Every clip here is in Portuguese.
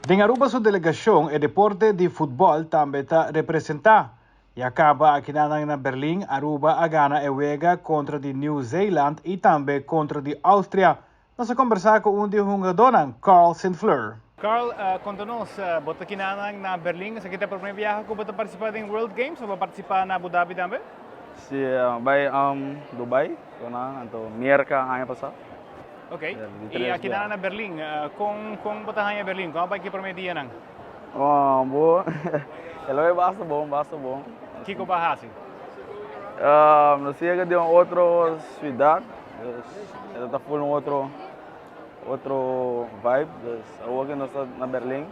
Din Aruba sua delegação e deporte de futebol também está representar. E acaba aqui na Berlim, Aruba a gana e wega contra de New Zealand e também contra de Áustria. Nós vamos conversar com um de jogadores, Carl Sint-Fleur. Carl, conta-nos, bota aqui na Berlim, você quer primeiro viagem para participar em World Games ou para participar na Abu Dhabi também? Sim, vai Dubai, então merca ano passado. Ok. E aqui na Berlim, com bota em Berlim, qual vai que primeiro dia não? Boa. Ela é bastante bom. Que que bahasi? Nós chega de outra cidade, ela está full outro vibe, hoje nós estamos na Berlim,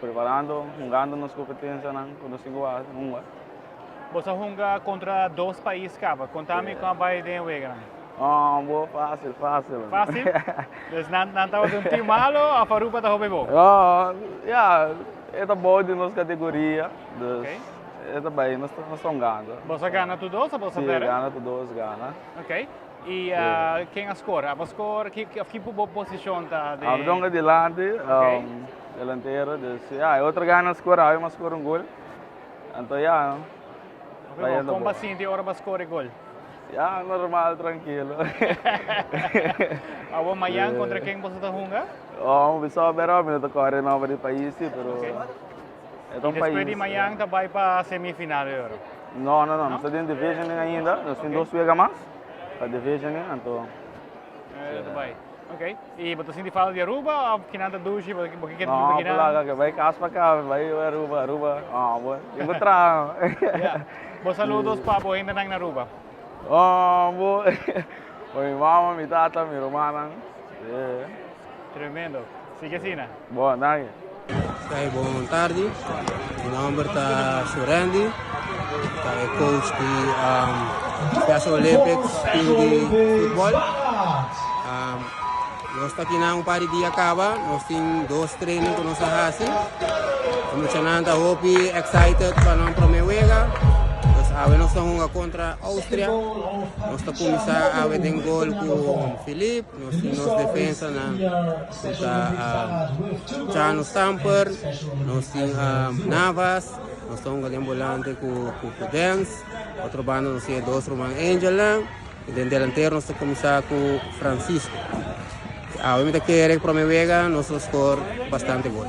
preparando, jogando nas competências, quando se gosta, Você joga contra dois países, capa. Conta-me como vai de wega. Boa, fácil. Fácil? Então não está um time malo, a Aruba está bom? É bom de nossa categoria. Ok. É bem, nós estamos jogando. Você ganha tudo ou você perde? Sim, ganha tudo, ganha. Ok. E quem a score? A score, que boa posição está? A donga de lado, delanteiro. Outra ganha a score, uma score um gol. Então, como assim, de hora para score gol? Normal, tranquilo. A amanhã contra quem você está jogando? Pessoal, eu estou correndo nova de país, mas e depois de amanhã você vai para a semifinal? Não, nós estamos em division ainda, nós temos 2 vezes mais para division, então... Ok. E você sente falta de Aruba ou que nada duche? Não, vai casa para cá, vai Aruba. Vou encontrar. Vos saludos para a ainda na Aruba. Vou minha mama, minha tata, minha irmã. Tremendo. Sigue assim, né? Boa, nice. Boa tarde, meu nome é Surandi, sou coach de Special Olympics de futebol. Nós estamos aqui um par de dias acaba, nós temos 2 treinos que nós fazemos. Estamos excited para não promover. Nós estamos contra a Áustria, nós estamos começando a ver gol com o Filipe, nós temos defesa contra Chano Stamper, nós temos Navas, nós estamos ganhando volante com o Dance, outro bando nós temos 2 Roman Angela, e dentro delanteiro nós estamos começando com o Francisco. Obviamente que promover, nós score bastante gol.